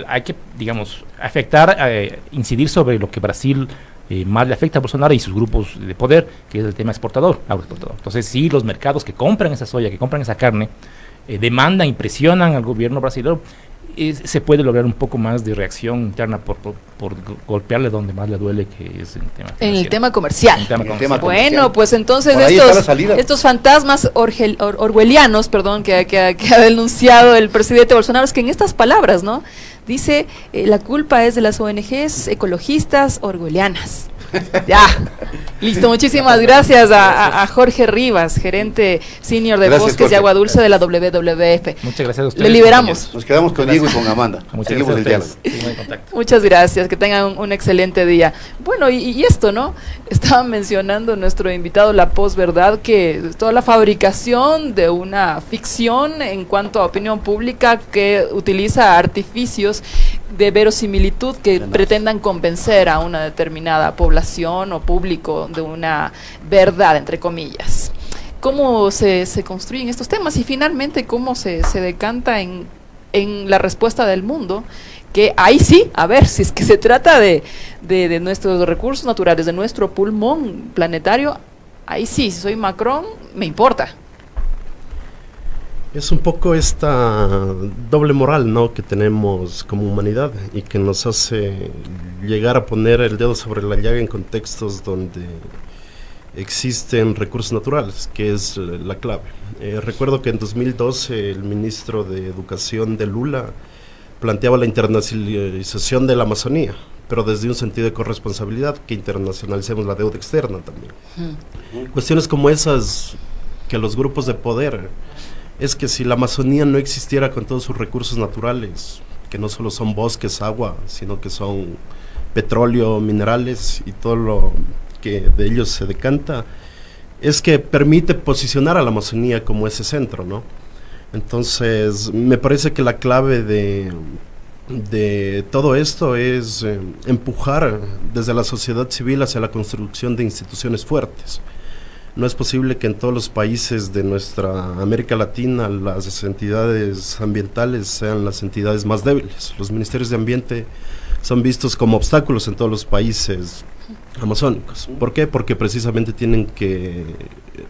hay que, digamos, incidir sobre lo que Brasil más le afecta a Bolsonaro y sus grupos de poder, que es el tema agroexportador. Entonces, si los mercados que compran esa soya, que compran esa carne, demandan y presionan al gobierno brasileño, se puede lograr un poco más de reacción interna por golpearle donde más le duele, que es en el tema comercial. Bueno, pues entonces estos fantasmas orwellianos, que ha denunciado el presidente Bolsonaro, es que en estas palabras, ¿no? Dice, la culpa es de las ONGs ecologistas orwellianas. Ya, listo, muchísimas gracias a Jorge Rivas, gerente senior de Bosques Jorge. Y Agua Dulce de la WWF. Muchas gracias a ustedes. Le liberamos. Nos quedamos con Diego y con Amanda. Seguimos el diálogo. Muchas gracias, que tengan un excelente día. Bueno, y esto, ¿no? Estaba mencionando nuestro invitado la posverdad, que toda la fabricación de una ficción en cuanto a opinión pública que utiliza artificios de verosimilitud que pretendan convencer a una determinada población o público de una verdad, entre comillas. ¿Cómo se construyen estos temas? Y finalmente, ¿cómo se decanta en la respuesta del mundo? Que ahí sí, a ver, si es que se trata de nuestros recursos naturales, de nuestro pulmón planetario, ahí sí, si soy Macron, me importa. Es un poco esta doble moral, ¿no?, que tenemos como humanidad y que nos hace llegar a poner el dedo sobre la llaga en contextos donde existen recursos naturales, que es la clave. Recuerdo que en 2012 el ministro de Educación de Lula planteaba la internacionalización de la Amazonía, pero desde un sentido de corresponsabilidad, que internacionalicemos la deuda externa también. Cuestiones como esas que los grupos de poder... Es que si la Amazonía no existiera con todos sus recursos naturales, que no solo son bosques, agua, sino que son petróleo, minerales y todo lo que de ellos se decanta, es que permite posicionar a la Amazonía como ese centro, ¿no? Entonces, me parece que la clave de todo esto es empujar desde la sociedad civil hacia la construcción de instituciones fuertes. No es posible que en todos los países de nuestra América Latina las entidades ambientales sean las entidades más débiles. Los ministerios de ambiente son vistos como obstáculos en todos los países amazónicos. ¿Por qué? Porque precisamente tienen que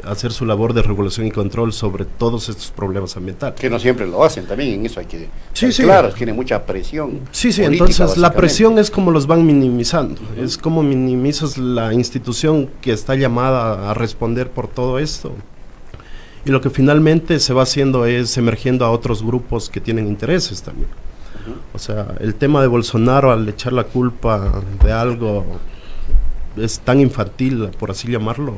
hacer su labor de regulación y control sobre todos estos problemas ambientales. Que no siempre lo hacen también, en eso hay que... Sí, sí. Claro, tiene mucha presión. Sí, sí, entonces la presión es como los van minimizando, es como minimizas la institución que está llamada a responder por todo esto. Y lo que finalmente se va haciendo es emergiendo a otros grupos que tienen intereses también. O sea, el tema de Bolsonaro al echar la culpa de algo es tan infantil, por así llamarlo,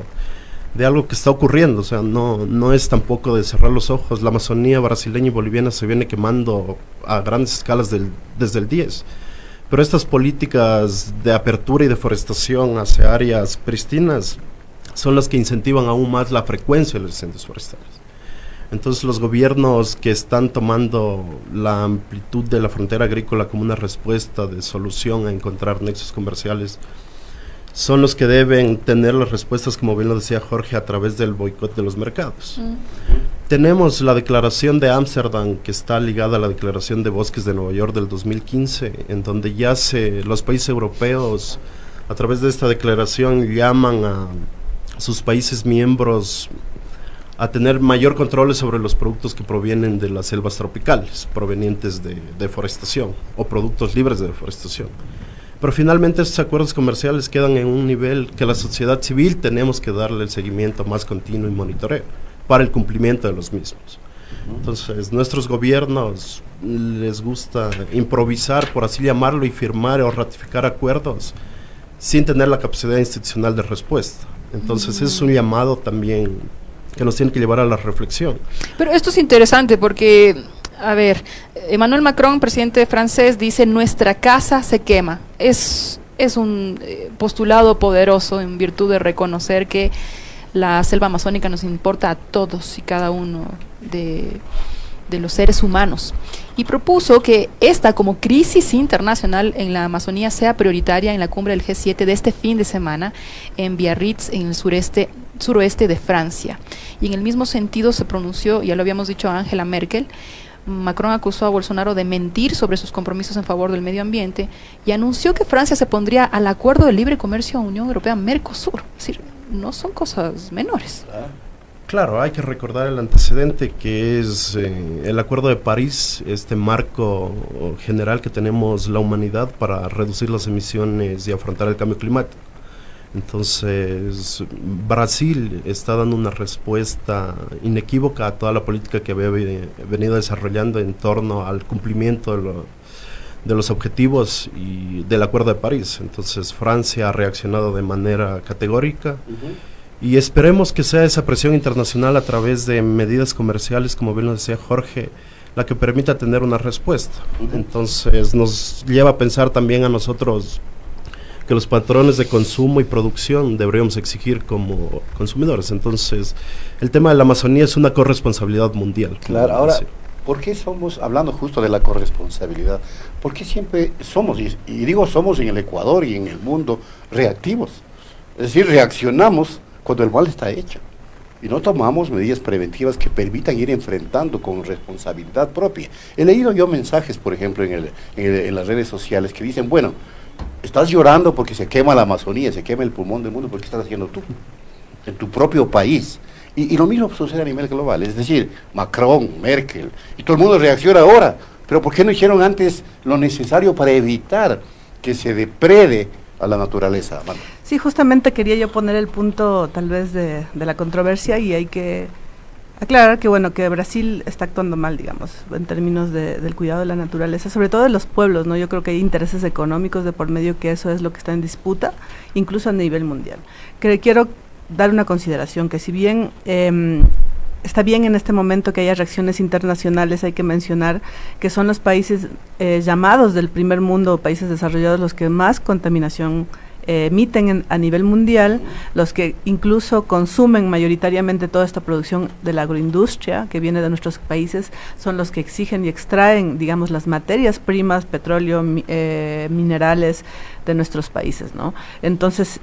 de algo que está ocurriendo. O sea, no es tampoco de cerrar los ojos. La Amazonía brasileña y boliviana se viene quemando a grandes escalas desde el 10. Pero estas políticas de apertura y deforestación hacia áreas pristinas son las que incentivan aún más la frecuencia de los incendios forestales. Entonces los gobiernos que están tomando la amplitud de la frontera agrícola como una respuesta de solución a encontrar nexos comerciales son los que deben tener las respuestas, como bien lo decía Jorge, a través del boicot de los mercados. Tenemos la declaración de Ámsterdam, que está ligada a la declaración de bosques de Nueva York del 2015, en donde ya los países europeos, a través de esta declaración, llaman a sus países miembros a tener mayor control sobre los productos que provienen de las selvas tropicales, provenientes de deforestación, o productos libres de deforestación. Pero finalmente estos acuerdos comerciales quedan en un nivel que la sociedad civil tenemos que darle el seguimiento más continuo y monitoreo para el cumplimiento de los mismos. Entonces, nuestros gobiernos les gusta improvisar, por así llamarlo, y firmar o ratificar acuerdos sin tener la capacidad institucional de respuesta. Entonces, es un llamado también que nos tiene que llevar a la reflexión. Pero esto es interesante porque, a ver, Emmanuel Macron, presidente francés, dice: nuestra casa se quema. Es un postulado poderoso en virtud de reconocer que la selva amazónica nos importa a todos y cada uno de los seres humanos, y propuso que esta como crisis internacional en la Amazonía sea prioritaria en la cumbre del G7 de este fin de semana en Biarritz, en el suroeste de Francia. Y en el mismo sentido se pronunció, ya lo habíamos dicho, a Angela Merkel. Macron acusó a Bolsonaro de mentir sobre sus compromisos en favor del medio ambiente y anunció que Francia se pondría al acuerdo de libre comercio Unión Europea-Mercosur. Es decir, no son cosas menores. Claro, hay que recordar el antecedente que es el Acuerdo de París, este marco general que tenemos la humanidad para reducir las emisiones y afrontar el cambio climático. Entonces, Brasil está dando una respuesta inequívoca a toda la política que había venido desarrollando en torno al cumplimiento de los objetivos y del Acuerdo de París. Entonces, Francia ha reaccionado de manera categórica. Y esperemos que sea esa presión internacional a través de medidas comerciales, como bien lo decía Jorge, la que permita tener una respuesta. Entonces nos lleva a pensar también a nosotros que los patrones de consumo y producción deberíamos exigir como consumidores. Entonces el tema de la Amazonía es una corresponsabilidad mundial. Claro, ahora, ¿por qué somos, hablando justo de la corresponsabilidad, por qué siempre somos, y digo somos en el Ecuador y en el mundo, reactivos? Es decir, reaccionamos cuando el mal está hecho y no tomamos medidas preventivas que permitan ir enfrentando con responsabilidad propia. He leído yo mensajes, por ejemplo, en las redes sociales que dicen: bueno, estás llorando porque se quema la Amazonía, se quema el pulmón del mundo, ¿por qué estás haciendo tú en tu propio país? Y lo mismo sucede a nivel global, es decir, Macron, Merkel, y todo el mundo reacciona ahora, pero ¿por qué no hicieron antes lo necesario para evitar que se deprede a la naturaleza? Bueno. Sí, justamente quería yo poner el punto tal vez de la controversia, y hay que aclarar que bueno, que Brasil está actuando mal, digamos, en términos del cuidado de la naturaleza, sobre todo de los pueblos, ¿no? Yo creo que hay intereses económicos de por medio, que eso es lo que está en disputa, incluso a nivel mundial. Quiero dar una consideración, que si bien está bien en este momento que haya reacciones internacionales, hay que mencionar que son los países llamados del primer mundo, países desarrollados, los que más contaminación emiten a nivel mundial, los que incluso consumen mayoritariamente toda esta producción de la agroindustria que viene de nuestros países, son los que exigen y extraen, digamos, las materias primas, petróleo, minerales de nuestros países, ¿no? Entonces,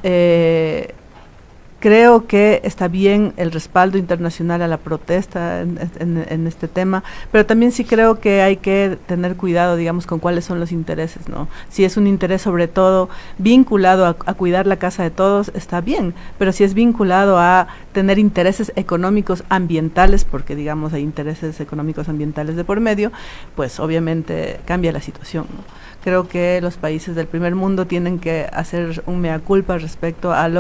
Creo que está bien el respaldo internacional a la protesta en este tema, pero también sí creo que hay que tener cuidado, digamos, con cuáles son los intereses, ¿no? Si es un interés sobre todo vinculado a cuidar la casa de todos, está bien, pero si es vinculado a tener intereses económicos ambientales, porque digamos hay intereses económicos ambientales de por medio, pues obviamente cambia la situación, ¿no? Creo que los países del primer mundo tienen que hacer un mea culpa respecto a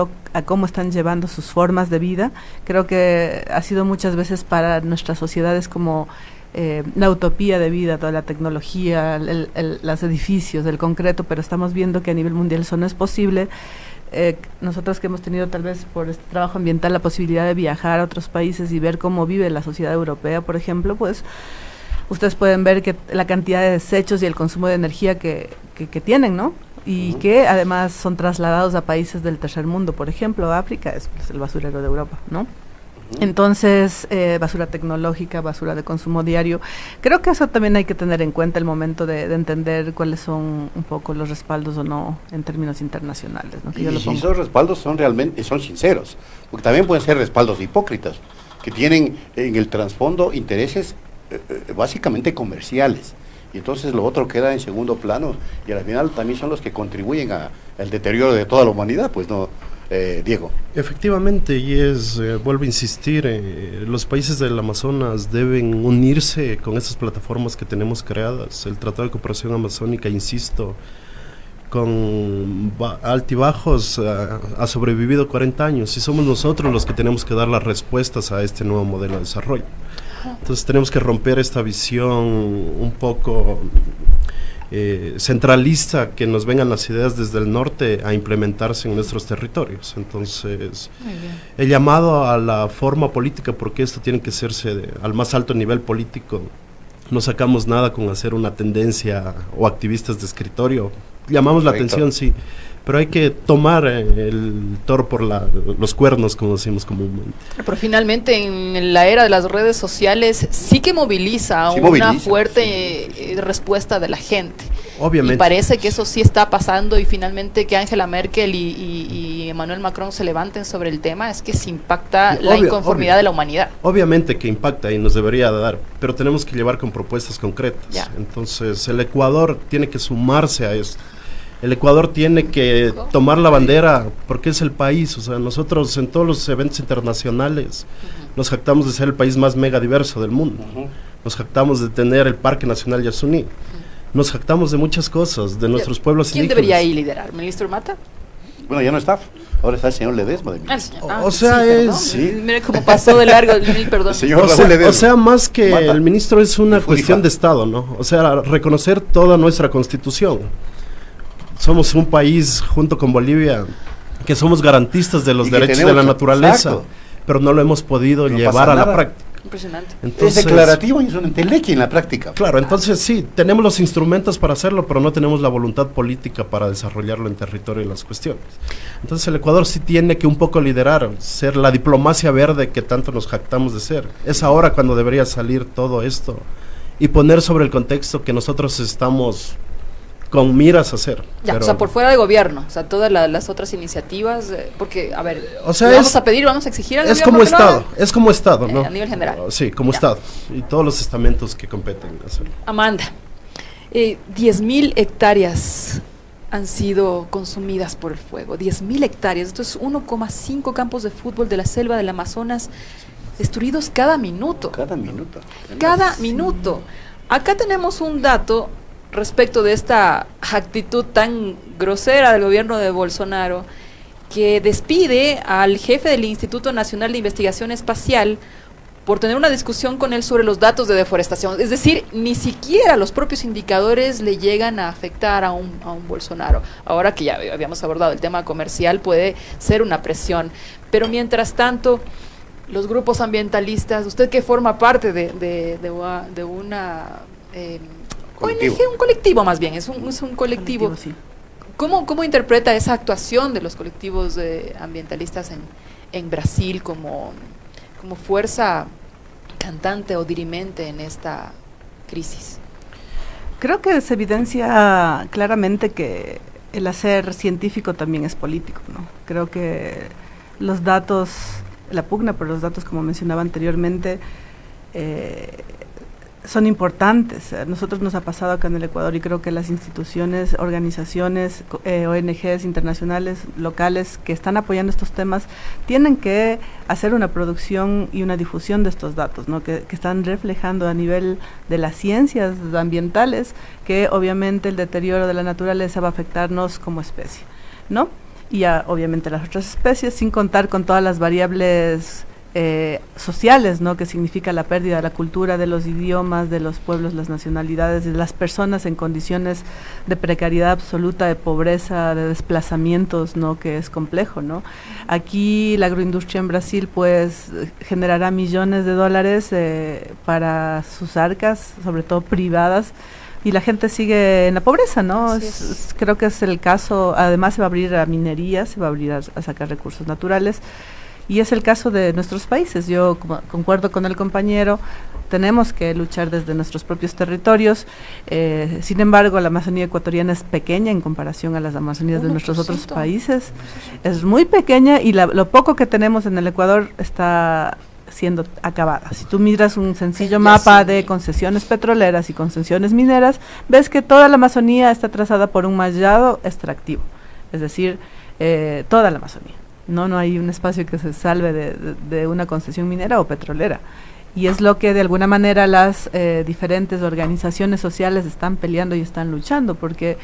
cómo están llevando sus formas de vida. Creo que ha sido muchas veces para nuestras sociedades como la utopía de vida, toda la tecnología, los edificios, el concreto, pero estamos viendo que a nivel mundial eso no es posible. Nosotros que hemos tenido tal vez por este trabajo ambiental la posibilidad de viajar a otros países y ver cómo vive la sociedad europea, por ejemplo, pues ustedes pueden ver que la cantidad de desechos y el consumo de energía que tienen, ¿no? Y que además son trasladados a países del tercer mundo, por ejemplo, África es pues, el basurero de Europa, ¿no? Entonces, basura tecnológica, basura de consumo diario. Creo que eso también hay que tener en cuenta el momento de entender cuáles son un poco los respaldos o no en términos internacionales, ¿no? Que y si esos respaldos son realmente, son sinceros, porque también pueden ser respaldos hipócritas, que tienen en el trasfondo intereses básicamente comerciales, y entonces lo otro queda en segundo plano, y al final también son los que contribuyen al deterioro de toda la humanidad, pues no, Diego. Efectivamente, y vuelvo a insistir, los países del Amazonas deben unirse con estas plataformas que tenemos creadas. El Tratado de Cooperación Amazónica, insisto, con altibajos ha sobrevivido 40 años, y somos nosotros los que tenemos que dar las respuestas a este nuevo modelo de desarrollo. Entonces tenemos que romper esta visión un poco centralista, que nos vengan las ideas desde el norte a implementarse en nuestros territorios. Entonces, el llamado a la forma política, porque esto tiene que hacerse al más alto nivel político, no sacamos nada con hacer una tendencia o activistas de escritorio. Llamamos la atención, sí, pero hay que tomar el toro por los cuernos, como decimos comúnmente. Pero finalmente en la era de las redes sociales sí que moviliza una fuerte respuesta de la gente. Obviamente. Y parece que eso sí está pasando, y finalmente que Angela Merkel y Emmanuel Macron se levanten sobre el tema, es que se impacta la inconformidad de la humanidad. Obviamente que impacta y nos debería dar, pero tenemos que llevar con propuestas concretas. Ya. Entonces el Ecuador tiene que sumarse a esto. El Ecuador tiene que tomar la bandera, porque es el país, o sea, nosotros en todos los eventos internacionales nos jactamos de ser el país más megadiverso del mundo, nos jactamos de tener el Parque Nacional Yasuní, nos jactamos de muchas cosas, de nuestros pueblos indígenas. ¿Quién debería ahí liderar? ¿Ministro Mata? Bueno, ya no está, ahora está el señor Ledesma. O sea, sí. Mire cómo pasó de largo, perdón. Señor Raúl Ledesma. O sea, más que Mata. El ministro es una cuestión de Estado, ¿no? O sea, reconocer toda nuestra Constitución. Somos un país, junto con Bolivia, que somos garantistas de los derechos de la naturaleza, pero no lo hemos podido llevar a la práctica. Impresionante. Entonces, es declarativo y es una entelequia en la práctica. Claro, entonces sí, tenemos los instrumentos para hacerlo, pero no tenemos la voluntad política para desarrollarlo en territorio y las cuestiones. Entonces el Ecuador sí tiene que un poco liderar, ser la diplomacia verde que tanto nos jactamos de ser. Es ahora cuando debería salir todo esto y poner sobre el contexto que nosotros estamos con miras a hacer. Ya, o sea, por fuera de gobierno, o sea, todas las otras iniciativas, porque, a ver, o sea, vamos a pedir, vamos a exigir al gobierno. Es como Estado, ¿no? A nivel general. Sí, como Estado, y todos los estamentos que competen hacerlo. Amanda, 10.000 hectáreas han sido consumidas por el fuego, 10.000 hectáreas, esto es 1,5 campos de fútbol de la selva del Amazonas, destruidos cada minuto. Cada minuto. Cada minuto. Acá tenemos un dato respecto de esta actitud tan grosera del gobierno de Bolsonaro, que despide al jefe del Instituto Nacional de Investigación Espacial por tener una discusión con él sobre los datos de deforestación. Es decir, ni siquiera los propios indicadores le llegan a afectar a un Bolsonaro. Ahora que ya habíamos abordado el tema comercial, puede ser una presión. Pero mientras tanto, los grupos ambientalistas, usted que forma parte de una... ONG, un colectivo más bien, es un colectivo. Sí. ¿Cómo interpreta esa actuación de los colectivos ambientalistas en Brasil como fuerza cantante o dirimente en esta crisis? Creo que se evidencia claramente que el hacer científico también es político, ¿no? Creo que los datos, la pugna por los datos, como mencionaba anteriormente, son importantes. A nosotros nos ha pasado acá en el Ecuador y creo que las instituciones, organizaciones, ONGs internacionales, locales que están apoyando estos temas tienen que hacer una producción y una difusión de estos datos, ¿no? que están reflejando a nivel de las ciencias ambientales que obviamente el deterioro de la naturaleza va a afectarnos como especie, ¿no? Y obviamente las otras especies, sin contar con todas las variables sociales, ¿no? Que significa la pérdida de la cultura, de los idiomas, de los pueblos, las nacionalidades, de las personas en condiciones de precariedad absoluta, de pobreza, de desplazamientos, ¿no? Que es complejo, ¿no? Aquí la agroindustria en Brasil pues generará millones de dólares para sus arcas, sobre todo privadas, y la gente sigue en la pobreza, ¿no? Creo que es el caso. Además se va a abrir a minería, se va a abrir a sacar recursos naturales. Y es el caso de nuestros países. Yo concuerdo con el compañero, tenemos que luchar desde nuestros propios territorios. Sin embargo, la Amazonía ecuatoriana es pequeña en comparación a las Amazonías de nuestros otros países. Es muy pequeña y lo poco que tenemos en el Ecuador está siendo acabada. Si tú miras un sencillo mapa de concesiones petroleras y concesiones mineras, ves que toda la Amazonía está trazada por un mallado extractivo, es decir, toda la Amazonía. No hay un espacio que se salve de una concesión minera o petrolera. Y es lo que de alguna manera las diferentes organizaciones sociales están peleando y están luchando, porque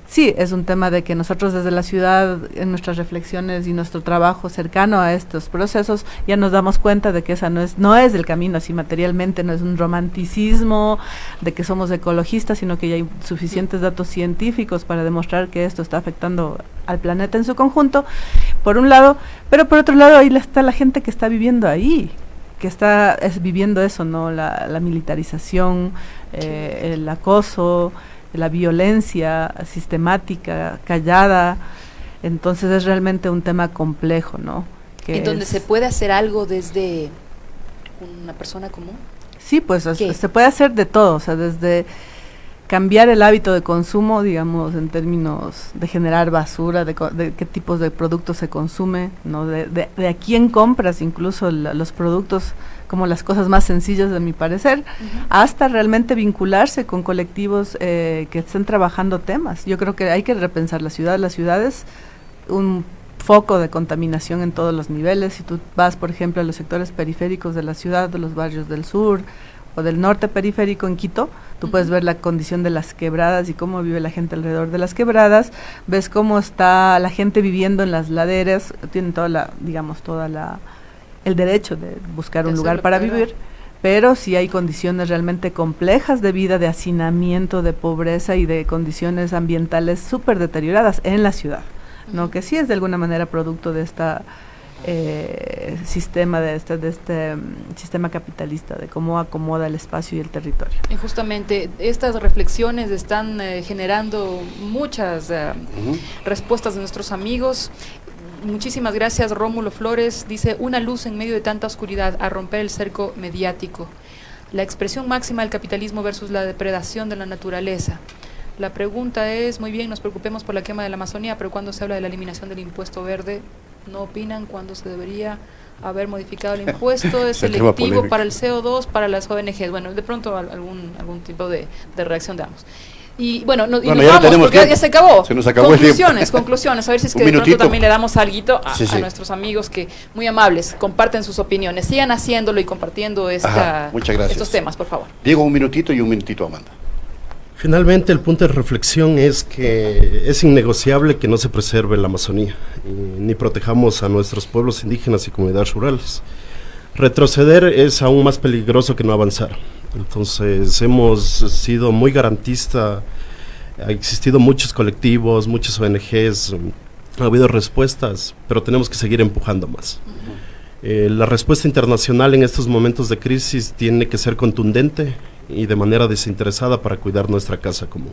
sí, es un tema de que nosotros desde la ciudad, en nuestras reflexiones y nuestro trabajo cercano a estos procesos, ya nos damos cuenta de que esa no es el camino, así materialmente, no es un romanticismo de que somos ecologistas, sino que ya hay suficientes datos científicos para demostrar que esto está afectando al planeta en su conjunto, por un lado, pero por otro lado ahí está la gente que está viviendo ahí, que está viviendo eso, ¿no? La militarización, el acoso, la violencia sistemática, callada. Entonces es realmente un tema complejo, ¿no? ¿En donde se puede hacer algo desde una persona común? Sí, pues se puede hacer de todo, o sea, desde cambiar el hábito de consumo, digamos, en términos de generar basura, de qué tipos de productos se consume, ¿no? De a quién compras incluso los productos, como las cosas más sencillas de mi parecer, hasta realmente vincularse con colectivos que estén trabajando temas. Yo creo que hay que repensar la ciudad. La ciudad es un foco de contaminación en todos los niveles. Si tú vas, por ejemplo, a los sectores periféricos de la ciudad, de los barrios del sur o del norte periférico en Quito, tú puedes ver la condición de las quebradas y cómo vive la gente alrededor de las quebradas, ves cómo está la gente viviendo en las laderas, tienen el derecho de buscar un lugar para vivir, pero sí hay condiciones realmente complejas de vida, de hacinamiento, de pobreza y de condiciones ambientales súper deterioradas en la ciudad, ¿no? Que sí es de alguna manera producto de esta sistema, de este sistema capitalista, de cómo acomoda el espacio y el territorio. Y justamente estas reflexiones están generando muchas respuestas de nuestros amigos. Muchísimas gracias. Rómulo Flores dice: una luz en medio de tanta oscuridad, a romper el cerco mediático. La expresión máxima del capitalismo versus la depredación de la naturaleza. La pregunta es, muy bien, nos preocupemos por la quema de la Amazonía, pero cuando se habla de la eliminación del impuesto verde, ¿no opinan cuando se debería haber modificado el impuesto? ¿Es selectivo para el CO2, para las ONGs? Bueno, de pronto algún tipo de reacción de ambos. Y bueno, nos vamos porque ya se acabó. Se nos acabó conclusiones, a ver si es que de pronto también le damos alguito a nuestros amigos que muy amables comparten sus opiniones. Sigan haciéndolo y compartiendo estos temas, por favor. Diego, un minutito y un minutito, Amanda. Finalmente, el punto de reflexión es que es innegociable que no se preserve la Amazonía, ni protejamos a nuestros pueblos indígenas y comunidades rurales. Retroceder es aún más peligroso que no avanzar. Entonces, hemos sido muy garantistas, ha existido muchos colectivos, muchas ONGs, ha habido respuestas, pero tenemos que seguir empujando más. La respuesta internacional en estos momentos de crisis tiene que ser contundente y de manera desinteresada para cuidar nuestra casa común.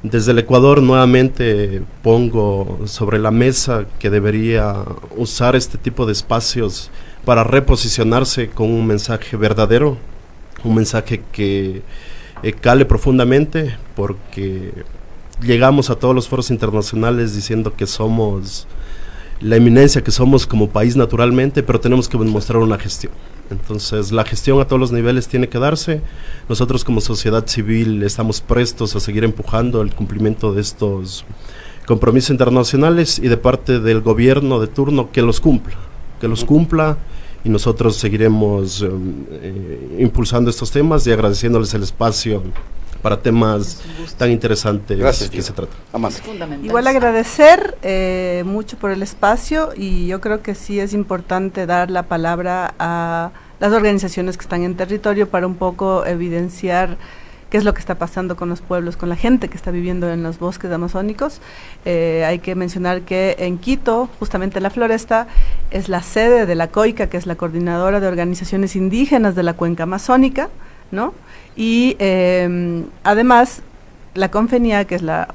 Desde el Ecuador nuevamente pongo sobre la mesa que debería usar este tipo de espacios para reposicionarse con un mensaje verdadero, un mensaje que cale profundamente, porque llegamos a todos los foros internacionales diciendo que somos la eminencia que somos como país naturalmente, pero tenemos que demostrar una gestión. Entonces la gestión a todos los niveles tiene que darse. Nosotros como sociedad civil estamos prestos a seguir empujando el cumplimiento de estos compromisos internacionales y de parte del gobierno de turno que los cumpla, y nosotros seguiremos impulsando estos temas y agradeciéndoles el espacio para temas tan interesantes. Gracias, que se trata. Igual agradecer mucho por el espacio, y yo creo que sí es importante dar la palabra a las organizaciones que están en territorio para un poco evidenciar qué es lo que está pasando con los pueblos, con la gente que está viviendo en los bosques amazónicos. Hay que mencionar que en Quito, justamente la Floresta, es la sede de la COICA, que es la Coordinadora de Organizaciones Indígenas de la Cuenca Amazónica, ¿no? Y además la CONFENIA, que es la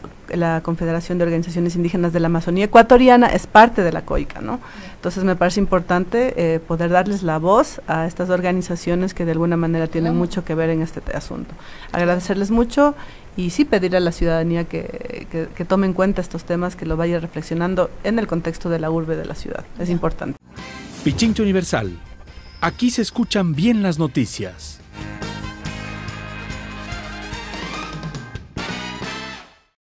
Confederación de Organizaciones Indígenas de la Amazonía Ecuatoriana, es parte de la COICA, ¿no? Entonces me parece importante poder darles la voz a estas organizaciones que de alguna manera tienen mucho que ver en este asunto. Agradecerles mucho y sí pedir a la ciudadanía que tome en cuenta estos temas, que lo vaya reflexionando en el contexto de la urbe de la ciudad. Es importante. Pichincha Universal. Aquí se escuchan bien las noticias.